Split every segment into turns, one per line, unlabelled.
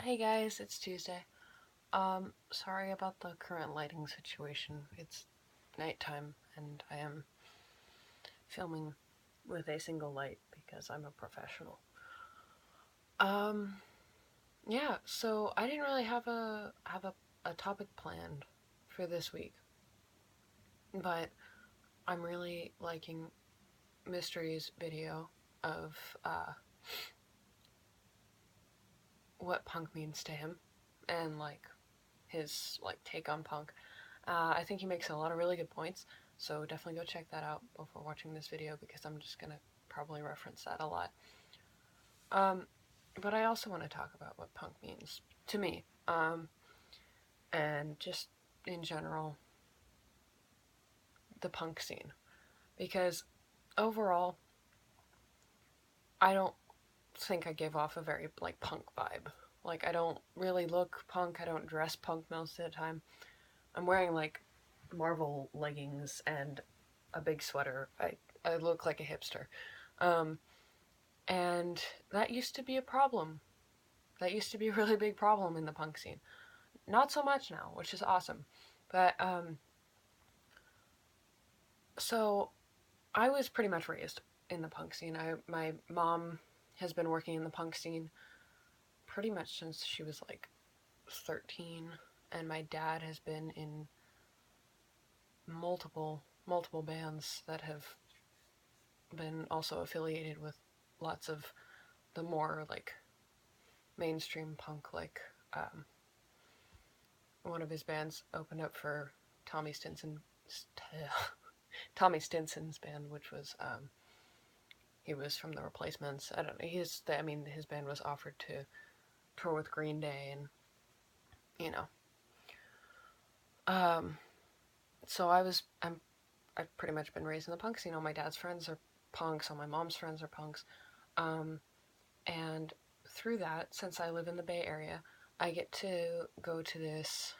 Hey guys, it's Tuesday. Sorry about the current lighting situation. It's nighttime and I am filming with a single light because I'm a professional. Um, yeah, so I didn't really have a topic planned for this week, but I'm really liking Mystery's video of what punk means to him and his take on punk. I think he makes a lot of really good points, so definitely go check that out before watching this video because I'm just gonna probably reference that a lot. Um, but I also want to talk about what punk means to me, and just in general, the punk scene. Because overall, I don't think I give off a very punk vibe. Like I don't really look punk. I don't dress punk most of the time. I'm wearing Marvel leggings and a big sweater. I look like a hipster. Um, and that used to be a problem. That used to be a really big problem in the punk scene. Not so much now, which is awesome. But so I was pretty much raised in the punk scene. My mom has been working in the punk scene pretty much since she was like 13, and my dad has been in multiple bands that have been also affiliated with lots of the more mainstream punk. One of his bands opened up for Tommy Stinson, Tommy Stinson's band, which was he was from the Replacements. I don't know. His band was offered to tour with Green Day, and you know, um, so I've pretty much been raised in the punk scene. All my dad's friends are punks. All my mom's friends are punks, um, and through that, since I live in the Bay Area, I get to go to this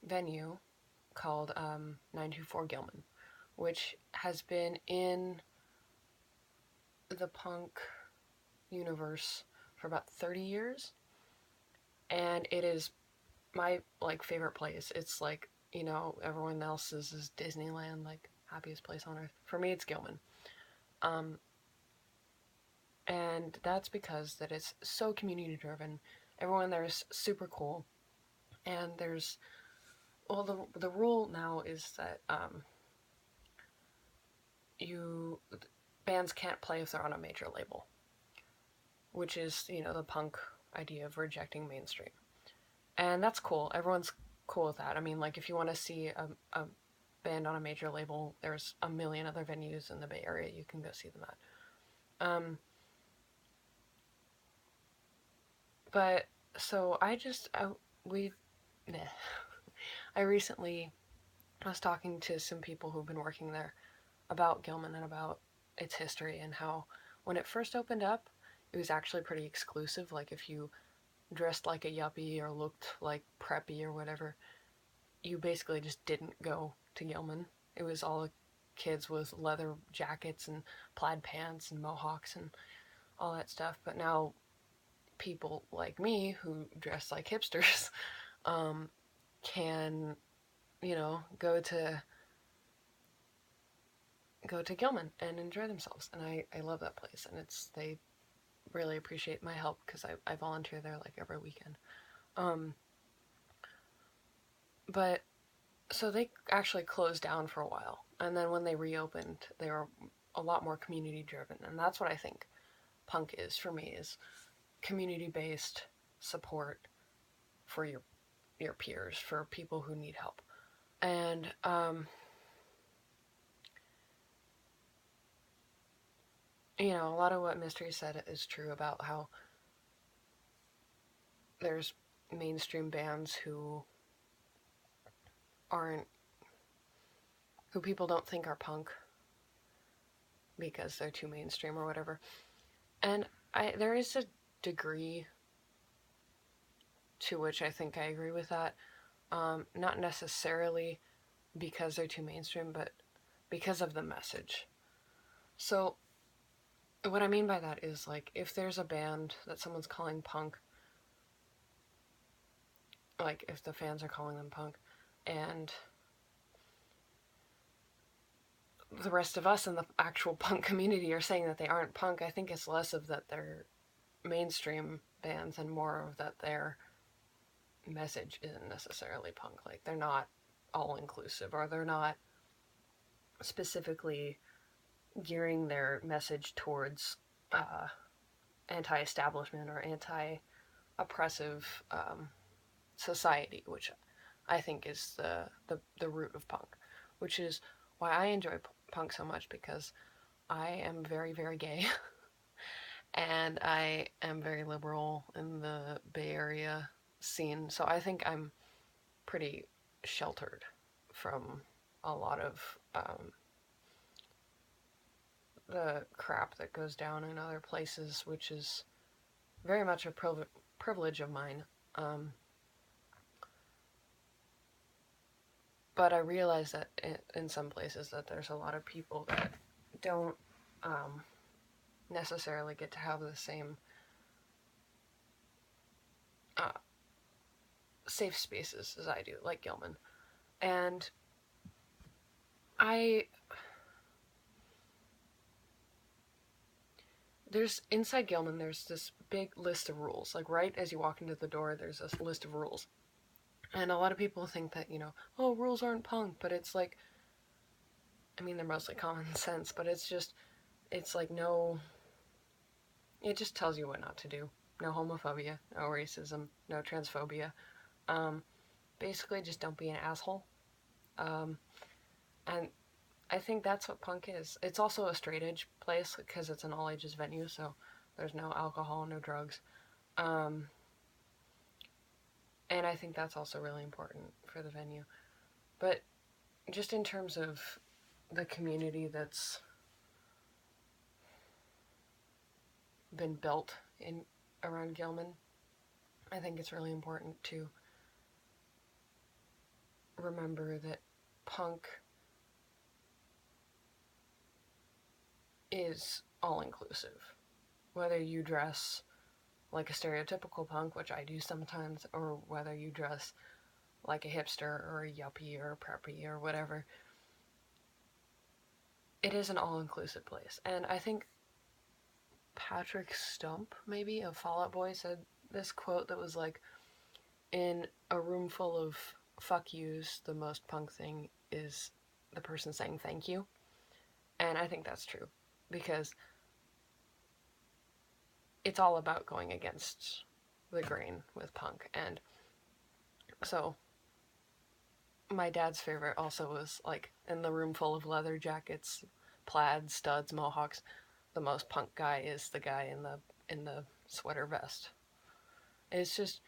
venue called 924 Gilman, which has been in the punk universe for about 30 years, and it is my favorite place. It's everyone else's is Disneyland, like happiest place on earth. For me, it's Gilman. Um, and that's because that it's so community driven. Everyone there is super cool, and there's the rule now is that you bands can't play if they're on a major label, which is the punk idea of rejecting mainstream, and that's cool. Everyone's cool with that. I mean, if you want to see a band on a major label, there's a million other venues in the Bay Area you can go see them at. But so we, I recently was talking to some people who've been working there about Gilman and about its history and how when it first opened up, it was actually pretty exclusive. Like if you dressed like a yuppie or looked like preppy or whatever, you basically just didn't go to Gilman. It was all kids with leather jackets and plaid pants and mohawks and all that stuff. But now people like me who dress like hipsters um, can, go to Gilman and enjoy themselves. And I love that place. And they really appreciate my help because I volunteer there like every weekend. Um, but so they actually closed down for a while. And then when they reopened, they were a lot more community driven. And that's what I think punk is for me is community based support for your peers, for people who need help. And a lot of what Mystery said is true about how there's mainstream bands aren't who people don't think are punk because they're too mainstream or whatever. And there is a degree to which I think I agree with that. Not necessarily because they're too mainstream, but because of the message. So what I mean by that is if there's a band that someone's calling punk, like if the fans are calling them punk, and the rest of us in the actual punk community are saying that they aren't punk, I think it's less of that they're mainstream bands and more of that their message isn't necessarily punk. Like they're not all inclusive, or they're not specifically gearing their message towards anti-establishment or anti-oppressive society, which I think is the root of punk, which is why I enjoy punk so much, because I am very, very gay and I am very liberal in the Bay Area scene. So I think I'm pretty sheltered from a lot of the crap that goes down in other places, which is very much a privilege of mine. Um, but I realize that in some places that there's a lot of people that don't necessarily get to have the same uh, safe spaces as I do, like Gilman. And I there's inside Gilman there's this big list of rules. Like right as you walk into the door, there's a list of rules. And a lot of people think that, oh, rules aren't punk, but it's like, I mean, they're mostly common sense, but it's like no, it just tells you what not to do. No homophobia, no racism, no transphobia. Um, Basically, just don't be an asshole. Um, and I think that's what punk is. It's also a straight edge place because it's an all ages venue, so there's no alcohol, no drugs. Um, and I think that's also really important for the venue. But just in terms of the community that's been built in around Gilman, I think it's really important to remember that punk is all inclusive. Whether you dress like a stereotypical punk, which I do sometimes, or whether you dress like a hipster or a yuppie or a preppy or whatever, it is an all inclusive place. And I think Patrick Stump, maybe, of Fall Out Boy, said this quote that was like, in a room full of fuck yous, the most punk thing is the person saying thank you. And I think that's true, because it's all about going against the grain with punk. And so my dad's favorite also was like, in the room full of leather jackets, plaid, studs, mohawks, the most punk guy is the guy in the sweater vest. It's just,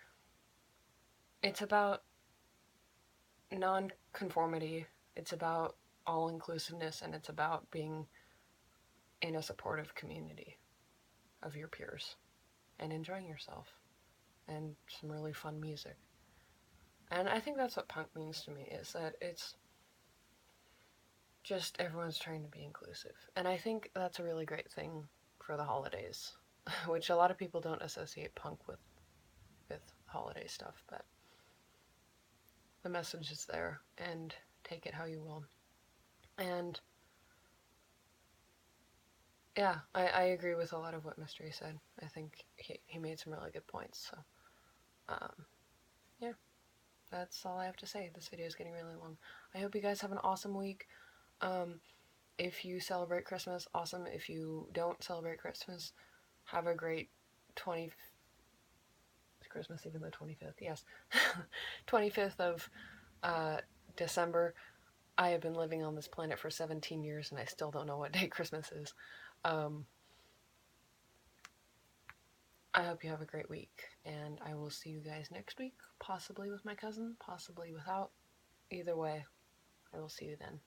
it's about non-conformity, it's about all inclusiveness, and it's about being in a supportive community of your peers and enjoying yourself and some really fun music. And I think that's what punk means to me, is that it's just everyone's trying to be inclusive. And I think that's a really great thing for the holidays, which a lot of people don't associate punk with holiday stuff, but the message is there, and take it how you will. And yeah, I agree with a lot of what Mystery said. I think he made some really good points. So, yeah, that's all I have to say. This video is getting really long. I hope you guys have an awesome week. If you celebrate Christmas, awesome. If you don't celebrate Christmas, have a great 20... Christmas even the 25th, yes. 25th of December. I have been living on this planet for 17 years and I still don't know what day Christmas is. I hope you have a great week, and I will see you guys next week, possibly with my cousin, possibly without. Either way, I will see you then.